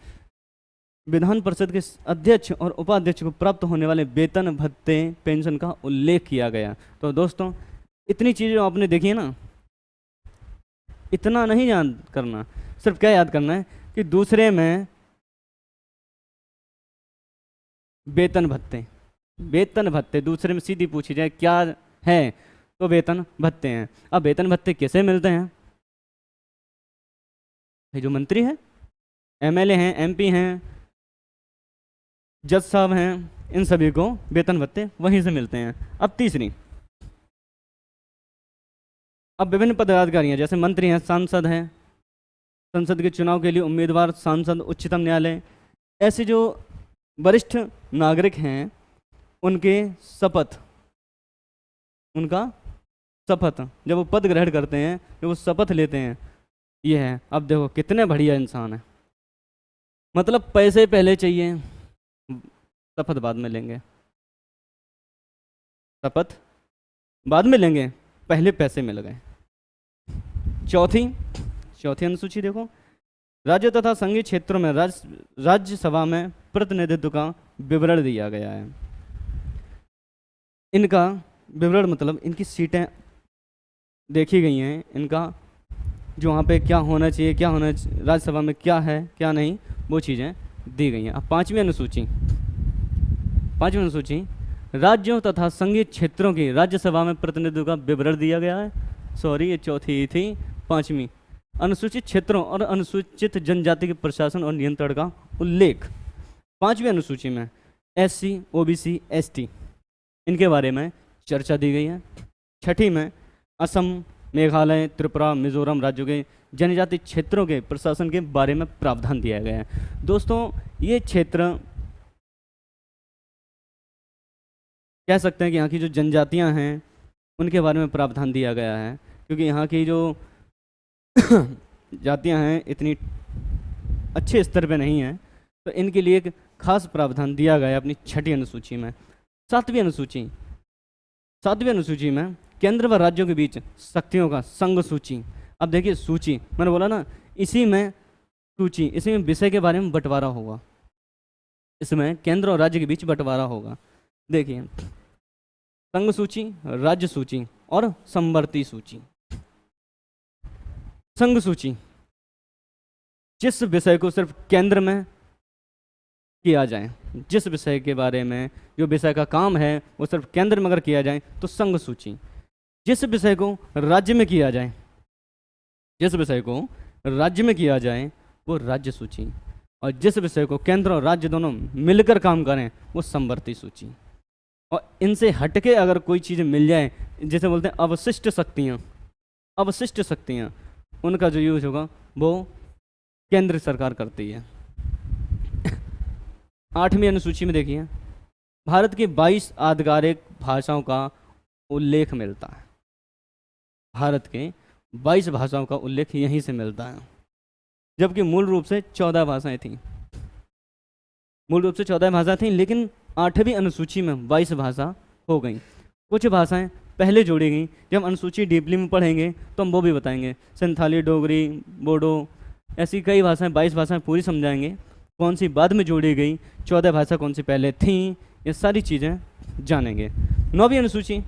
विधान परिषद के अध्यक्ष और उपाध्यक्ष को प्राप्त होने वाले वेतन, भत्ते, पेंशन का उल्लेख किया गया। तो दोस्तों इतनी चीज़ें आपने देखी है ना, इतना नहीं याद करना, सिर्फ क्या याद करना है कि दूसरे में वेतन भत्ते दूसरे में सीधी पूछी जाए क्या है, तो वेतन भत्ते हैं। अब वेतन भत्ते कैसे मिलते हैं? जो मंत्री हैं, MLA हैं, MP हैं, जज साहब हैं, इन सभी को वेतन भत्ते वहीं से मिलते हैं। अब तीसरी, अब विभिन्न पदाधिकारी हैं, जैसे मंत्री हैं, सांसद हैं, संसद के चुनाव के लिए उम्मीदवार, सांसद, उच्चतम न्यायालय, ऐसे जो वरिष्ठ नागरिक हैं उनके शपथ उनका शपथ, जब वो पद ग्रहण करते हैं, जब वो शपथ लेते हैं, ये है। अब देखो कितने बढ़िया इंसान है। मतलब पैसे पहले चाहिए, शपथ बाद में लेंगे, शपथ बाद में लेंगे, पहले पैसे मिल गए। चौथी चौथी अनुसूची देखो, राज्य तथा संघीय क्षेत्रों में राज्यसभा में प्रतिनिधित्व का विवरण दिया गया है। इनका विवरण मतलब इनकी सीटें देखी गई हैं, इनका जो वहाँ पे क्या होना चाहिए, क्या होना राज्यसभा में क्या है क्या नहीं, वो चीज़ें दी गई हैं। अब पांचवी अनुसूची राज्यों तथा संघीय क्षेत्रों की राज्यसभा में प्रतिनिधित्व का विवरण दिया गया है। सॉरी, ये चौथी थी। पांचवी, अनुसूचित क्षेत्रों और अनुसूचित जनजाति के प्रशासन और नियंत्रण का उल्लेख। पांचवी अनुसूची में SC, OBC, ST इनके बारे में चर्चा दी गई है। छठी में असम, मेघालय, त्रिपुरा, मिजोरम राज्यों के जनजाति क्षेत्रों के प्रशासन के बारे में प्रावधान दिया गया है। दोस्तों, ये क्षेत्र कह सकते हैं कि यहाँ की जो जनजातियाँ हैं उनके बारे में प्रावधान दिया गया है, क्योंकि यहाँ की जो जातियाँ हैं इतनी अच्छे स्तर पे नहीं हैं, तो इनके लिए एक खास प्रावधान दिया गया है अपनी छठी अनुसूची में। सातवीं अनुसूची में केंद्र व राज्यों के बीच शक्तियों का संघ सूची। अब देखिए सूची, मैंने बोला ना, इसी में सूची, इसी में विषय के बारे में बंटवारा होगा, इसमें केंद्र और राज्य के बीच बंटवारा होगा। देखिए, संघ सूची, राज्य सूची और समवर्ती सूची। संघ सूची, जिस विषय को सिर्फ केंद्र में किया जाए, जिस विषय के बारे में जो विषय का काम है वो सिर्फ केंद्र में अगर किया जाए तो संघ सूची। जिस विषय को राज्य में किया जाए, जिस विषय को राज्य में किया जाए वो राज्य सूची, और जिस विषय को केंद्र और राज्य दोनों मिलकर काम करें वो समवर्ती सूची। और इनसे हटके अगर कोई चीज़ मिल जाए, जैसे बोलते हैं अवशिष्ट शक्तियाँ, उनका जो यूज होगा वो केंद्र सरकार करती है। आठवीं अनुसूची में देखिए, भारत की 22 आधिकारिक भाषाओं का उल्लेख मिलता है। भारत के 22 भाषाओं का उल्लेख यहीं से मिलता है, जबकि मूल रूप से 14 भाषाएं थीं। लेकिन 8वीं अनुसूची में 22 भाषा हो गई। कुछ भाषाएं पहले जोड़ी गई, जब अनुसूची डीपली में पढ़ेंगे तो हम वो भी बताएंगे। संथाली, डोगरी, बोडो, ऐसी कई भाषाएं, 22 भाषाएं पूरी समझाएंगे, कौन सी बाद में जोड़ी गई, 14 भाषा कौन सी पहले थी, ये सारी चीज़ें जानेंगे। 9वीं अनुसूची,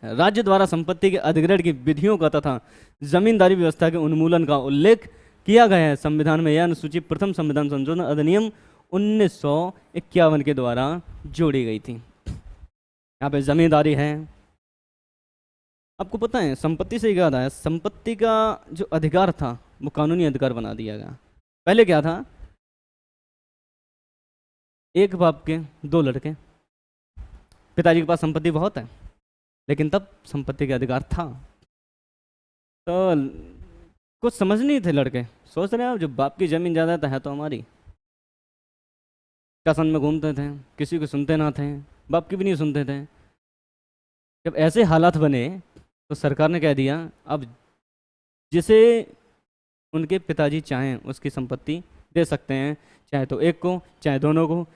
राज्य द्वारा संपत्ति के अधिग्रहण की विधियों का तथा जमींदारी व्यवस्था के उन्मूलन का उल्लेख किया गया है संविधान में। यह अनुसूची प्रथम संविधान संशोधन अधिनियम 1951 के द्वारा जोड़ी गई थी। यहाँ पे जमींदारी है। आपको पता है संपत्ति से याद आया, संपत्ति का जो अधिकार था वो कानूनी अधिकार बना दिया गया। पहले क्या था, एक बाप के 2 लड़के, पिताजी के पास संपत्ति बहुत है, लेकिन तब संपत्ति का अधिकार था, तो कुछ समझ नहीं थे लड़के। सोच रहे हैं जब बाप की जमीन ज़्यादा है तो हमारी, कसन में घूमते थे, किसी को सुनते ना थे, बाप की भी नहीं सुनते थे। जब ऐसे हालात बने तो सरकार ने कह दिया अब जिसे उनके पिताजी चाहें उसकी संपत्ति दे सकते हैं, चाहे तो एक को, चाहे दोनों को,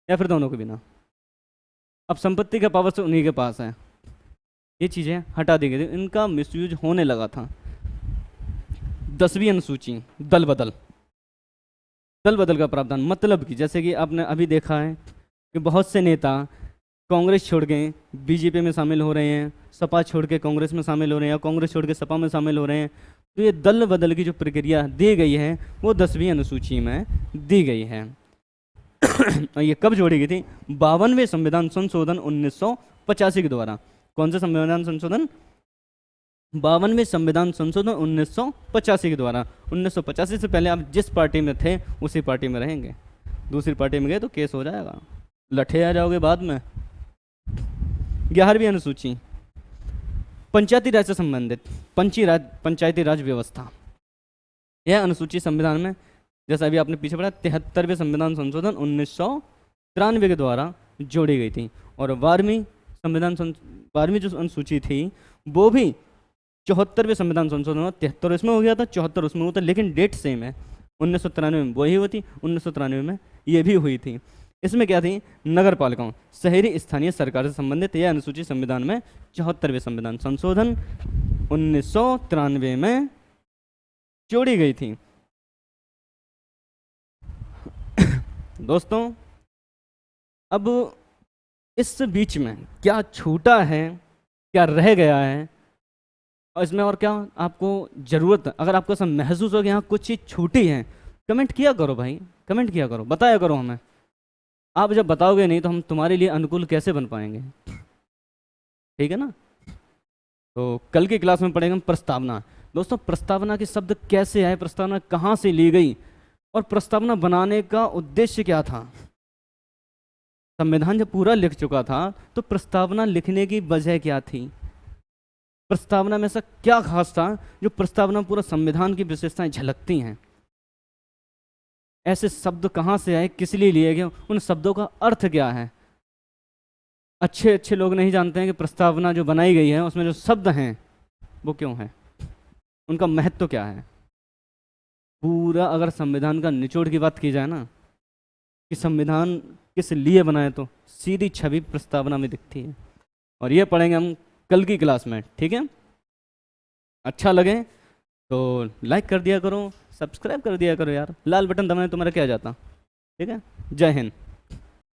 या फिर दोनों को भी ना। अब संपत्ति का पावर तो उन्हीं के पास है। ये चीज़ें हटा दी गई थी, इनका मिसयूज होने लगा था। 10वीं अनुसूची, दल बदल का प्रावधान, मतलब कि जैसे कि आपने अभी देखा है कि बहुत से नेता कांग्रेस छोड़ के बीजेपी में शामिल हो रहे हैं, सपा छोड़ के कांग्रेस में शामिल हो रहे हैं, या कांग्रेस छोड़ के सपा में शामिल हो रहे हैं। तो ये दल बदल की जो प्रक्रिया दी गई है वो 10वीं अनुसूची में दी गई है। और ये कब जोड़ी गई थी? 52वें संविधान संशोधन 1985 के द्वारा। कौन सा संविधान संशोधन? 52वें संविधान संशोधन 1985 के द्वारा। 1985 से पहले आप जिस पार्टी में थे उसी पार्टी में रहेंगे, दूसरी पार्टी में गए तो केस हो जाएगा, लठे आ जाओगे बाद में। 11वीं अनुसूची, पंचायती राज से संबंधित पंचायती राज व्यवस्था। यह अनुसूची संविधान में, जैसा अभी आपने पीछे पढ़ा, 73वें संविधान संशोधन 1993 के द्वारा जोड़ी गई थी। और 12वीं संविधान 12वीं जो अनुसूची थी वो भी 74वें संविधान संशोधन हुआ, 73 इसमें हो गया था, 74 उसमें हुआ था, लेकिन डेट सेम है। 1993 में वही हुई थी, 1993 में ये भी हुई थी। इसमें क्या थी, नगर पालिकाओं शहरी स्थानीय सरकार से संबंधित यह अनुसूची संविधान में 74वें संविधान संशोधन 1993 में जोड़ी गई थी। दोस्तों अब इस बीच में क्या छूटा है, क्या रह गया है, और इसमें और क्या आपको ज़रूरत है, अगर आपको ऐसा महसूस हो कि यहाँ कुछ चीज़ छूटी है, कमेंट किया करो भाई, कमेंट किया करो, बताया करो हमें। आप जब बताओगे नहीं तो हम तुम्हारे लिए अनुकूल कैसे बन पाएंगे, ठीक है ना। तो कल की क्लास में पढ़ेंगे हम प्रस्तावना। दोस्तों प्रस्तावना के शब्द कैसे आए, प्रस्तावना कहाँ से ली गई, और प्रस्तावना बनाने का उद्देश्य क्या था। संविधान जब पूरा लिख चुका था तो प्रस्तावना लिखने की वजह क्या थी, प्रस्तावना में ऐसा क्या खास था जो प्रस्तावना में पूरा संविधान की विशेषताएं झलकती हैं। ऐसे शब्द कहाँ से आए, किस लिए लिए गए, उन शब्दों का अर्थ क्या है। अच्छे अच्छे लोग नहीं जानते हैं कि प्रस्तावना जो बनाई गई है उसमें जो शब्द हैं वो क्यों हैं, उनका महत्व क्या है। पूरा अगर संविधान का निचोड़ की बात की जाए ना कि संविधान किस लिए बनाए, तो सीधी छवि प्रस्तावना में दिखती है। और ये पढ़ेंगे हम कल की क्लास में, ठीक है। अच्छा लगे तो लाइक कर दिया करो, सब्सक्राइब कर दिया करो यार, लाल बटन दबाने तुम्हारा क्या जाता, ठीक है। जय हिंद।